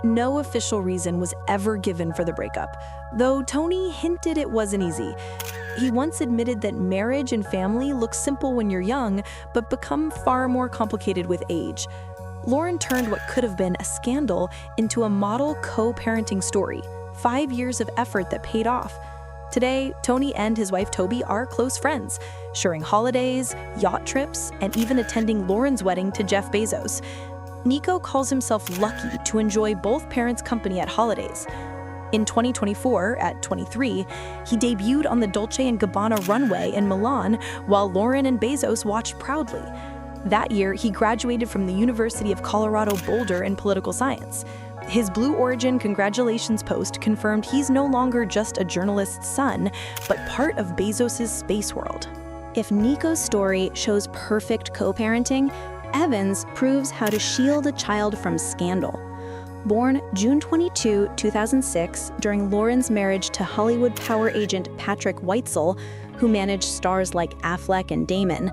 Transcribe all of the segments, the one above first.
No official reason was ever given for the breakup, though Tony hinted it wasn't easy. He once admitted that marriage and family look simple when you're young, but become far more complicated with age. Lauren turned what could have been a scandal into a model co-parenting story, 5 years of effort that paid off. Today, Tony and his wife Toby are close friends, sharing holidays, yacht trips, and even attending Lauren's wedding to Jeff Bezos. Nico calls himself lucky to enjoy both parents' company at holidays. In 2024, at 23, he debuted on the Dolce & Gabbana runway in Milan while Lauren and Bezos watched proudly. That year, he graduated from the University of Colorado Boulder in political science. His Blue Origin congratulations post confirmed he's no longer just a journalist's son, but part of Bezos' space world. If Nico's story shows perfect co-parenting, Evan's proves how to shield a child from scandal. Born June 22, 2006, during Lauren's marriage to Hollywood power agent Patrick Whitell, who managed stars like Affleck and Damon,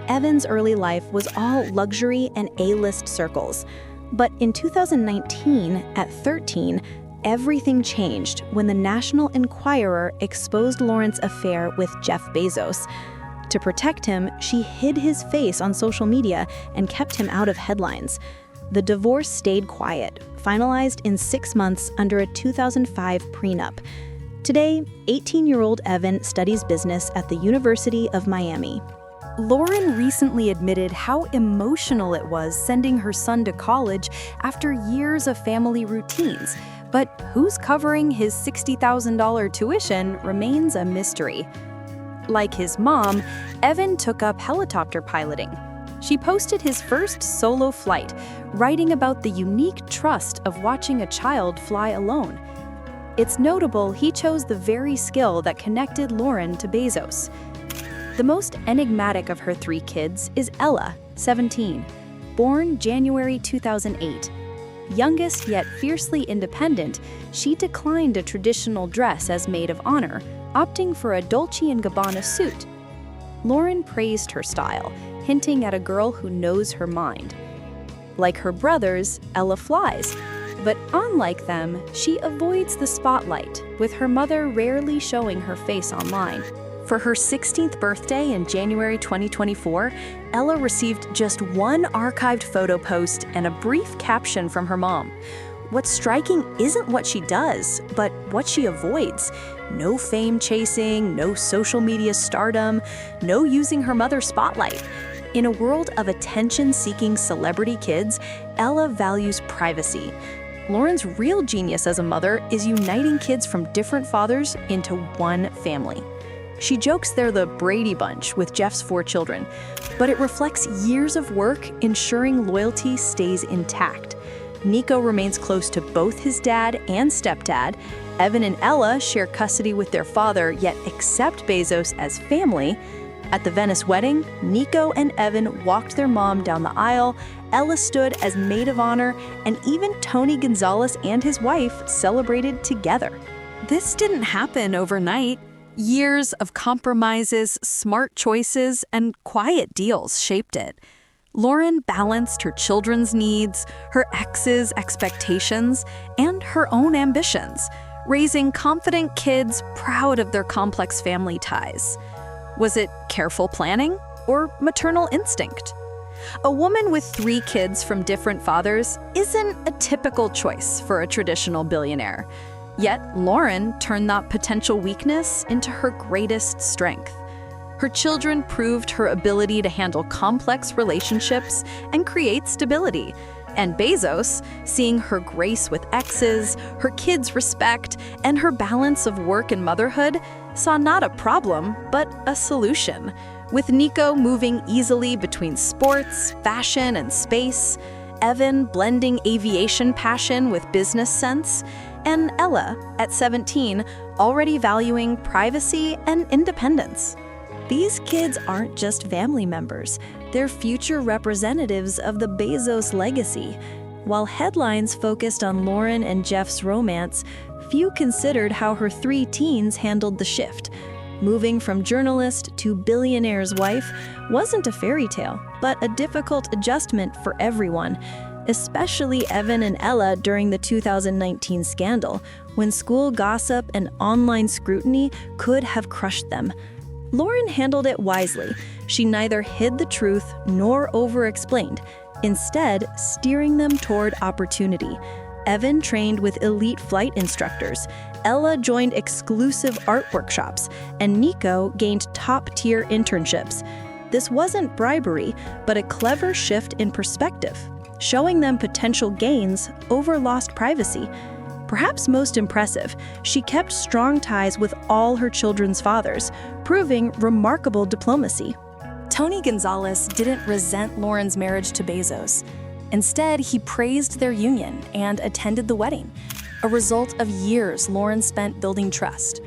Evan's early life was all luxury and A-list circles. But in 2019, at 13, everything changed when the National Enquirer exposed Lauren's affair with Jeff Bezos. To protect him, she hid his face on social media and kept him out of headlines. The divorce stayed quiet, finalized in 6 months under a 2005 prenup. Today, 18-year-old Evan studies business at the University of Miami. Lauren recently admitted how emotional it was sending her son to college after years of family routines. But who's covering his $60,000 tuition remains a mystery. Like his mom, Evan took up helicopter piloting. She posted his first solo flight, writing about the unique trust of watching a child fly alone. It's notable he chose the very skill that connected Lauren to Bezos. The most enigmatic of her 3 kids is Ella, 17, born January 2008. Youngest yet fiercely independent, she declined a traditional dress as maid of honor, opting for a Dolce & Gabbana suit. Lauren praised her style, hinting at a girl who knows her mind. Like her brothers, Ella flies, but unlike them, she avoids the spotlight, with her mother rarely showing her face online. For her 16th birthday in January 2024, Ella received just one archived photo post and a brief caption from her mom. What's striking isn't what she does, but what she avoids. No fame chasing, no social media stardom, no using her mother's spotlight. In a world of attention-seeking celebrity kids, Ella values privacy. Lauren's real genius as a mother is uniting kids from different fathers into one family. She jokes they're the Brady Bunch with Jeff's 4 children, but it reflects years of work ensuring loyalty stays intact. Nico remains close to both his dad and stepdad. Evan and Ella share custody with their father, yet accept Bezos as family. At the Venice wedding, Nico and Evan walked their mom down the aisle, Ella stood as maid of honor, and even Tony Gonzalez and his wife celebrated together. This didn't happen overnight. Years of compromises, smart choices, and quiet deals shaped it. Lauren balanced her children's needs, her ex's expectations, and her own ambitions, raising confident kids proud of their complex family ties. Was it careful planning or maternal instinct? A woman with 3 kids from different fathers isn't a typical choice for a traditional billionaire. Yet Lauren turned that potential weakness into her greatest strength. Her children proved her ability to handle complex relationships and create stability. And Bezos, seeing her grace with exes, her kids' respect, and her balance of work and motherhood, saw not a problem, but a solution. With Nico moving easily between sports, fashion, and space, Evan blending aviation passion with business sense, and Ella, at 17, already valuing privacy and independence. These kids aren't just family members, they're future representatives of the Bezos legacy. While headlines focused on Lauren and Jeff's romance, few considered how her 3 teens handled the shift. Moving from journalist to billionaire's wife wasn't a fairy tale, but a difficult adjustment for everyone. especially Evan and Ella during the 2019 scandal, when school gossip and online scrutiny could have crushed them. Lauren handled it wisely. She neither hid the truth nor over-explained, instead steering them toward opportunity. Evan trained with elite flight instructors, Ella joined exclusive art workshops, and Nico gained top-tier internships. This wasn't bribery, but a clever shift in perspective, showing them potential gains over lost privacy. Perhaps most impressive, she kept strong ties with all her children's fathers, proving remarkable diplomacy. Tony Gonzalez didn't resent Lauren's marriage to Bezos. Instead, he praised their union and attended the wedding, a result of years Lauren spent building trust.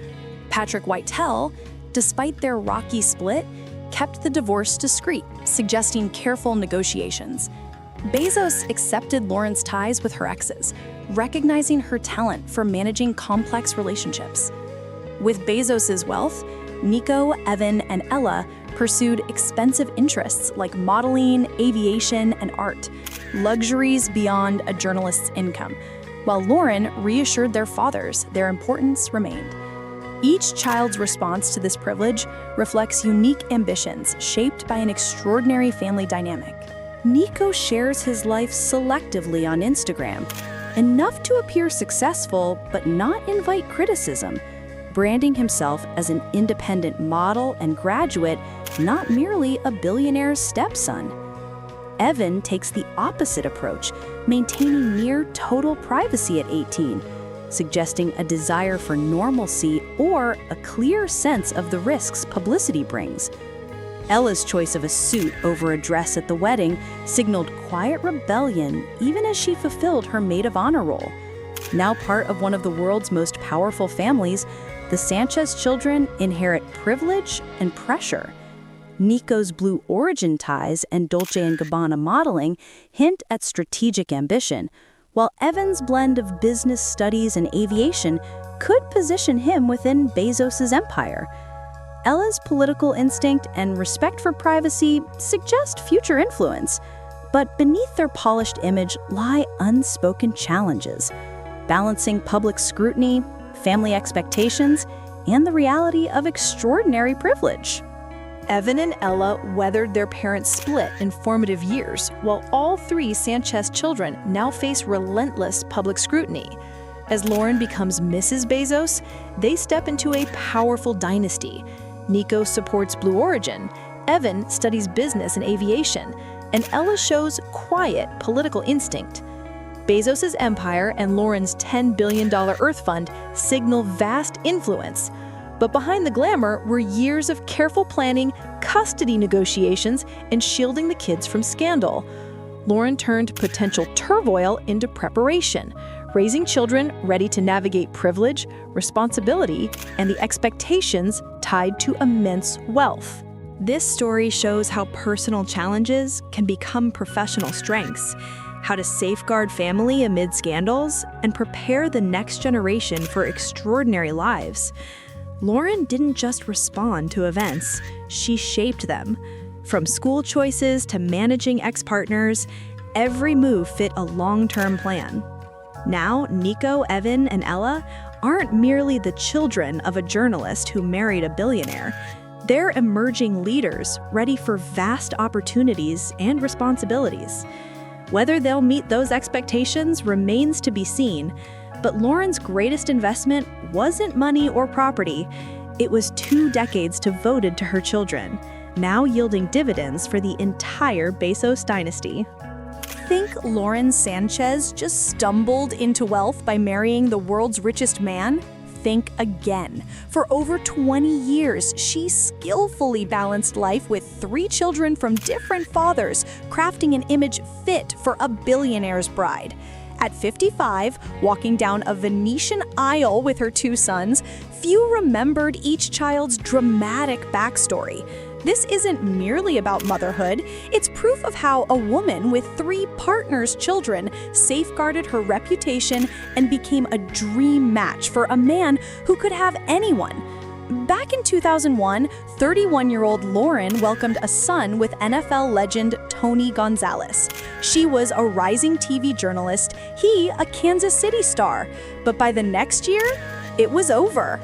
Patrick Whitell, despite their rocky split, kept the divorce discreet, suggesting careful negotiations. Bezos accepted Lauren's ties with her exes, recognizing her talent for managing complex relationships. With Bezos's wealth, Nico, Evan, and Ella pursued expensive interests like modeling, aviation, and art, luxuries beyond a journalist's income, while Lauren reassured their fathers their importance remained. Each child's response to this privilege reflects unique ambitions shaped by an extraordinary family dynamic. Nico shares his life selectively on Instagram, enough to appear successful but not invite criticism, branding himself as an independent model and graduate, not merely a billionaire's stepson. Evan takes the opposite approach, maintaining near total privacy at 18, suggesting a desire for normalcy or a clear sense of the risks publicity brings. Ella's choice of a suit over a dress at the wedding signaled quiet rebellion even as she fulfilled her maid of honor role. Now part of one of the world's most powerful families, the Sanchez children inherit privilege and pressure. Nico's Blue Origin ties and Dolce & Gabbana modeling hint at strategic ambition, while Evan's blend of business studies and aviation could position him within Bezos' empire. Ella's political instinct and respect for privacy suggest future influence, but beneath their polished image lie unspoken challenges, balancing public scrutiny, family expectations, and the reality of extraordinary privilege. Evan and Ella weathered their parents' split in formative years, while all three Sanchez children now face relentless public scrutiny. As Lauren becomes Mrs. Bezos, they step into a powerful dynasty. Nico supports Blue Origin, Evan studies business and aviation, and Ella shows quiet political instinct. Bezos' empire and Lauren's $10 billion Earth Fund signal vast influence. But behind the glamour were years of careful planning, custody negotiations, and shielding the kids from scandal. Lauren turned potential turmoil into preparation, raising children ready to navigate privilege, responsibility, and the expectations tied to immense wealth. This story shows how personal challenges can become professional strengths, how to safeguard family amid scandals, and prepare the next generation for extraordinary lives. Lauren didn't just respond to events, she shaped them. From school choices to managing ex-partners, every move fit a long-term plan. Now, Nico, Evan, and Ella aren't merely the children of a journalist who married a billionaire. They're emerging leaders ready for vast opportunities and responsibilities. Whether they'll meet those expectations remains to be seen, but Lauren's greatest investment wasn't money or property. It was 2 decades devoted to her children, now yielding dividends for the entire Bezos dynasty. Think Lauren Sanchez just stumbled into wealth by marrying the world's richest man? Think again. For over 20 years, she skillfully balanced life with 3 children from different fathers, crafting an image fit for a billionaire's bride. At 55, walking down a Venetian aisle with her 2 sons, few remembered each child's dramatic backstory. This isn't merely about motherhood, it's proof of how a woman with 3 partners' children safeguarded her reputation and became a dream match for a man who could have anyone. Back in 2001, 31-year-old Lauren welcomed a son with NFL legend Tony Gonzalez. She was a rising TV journalist, he a Kansas City star. But by the next year, it was over.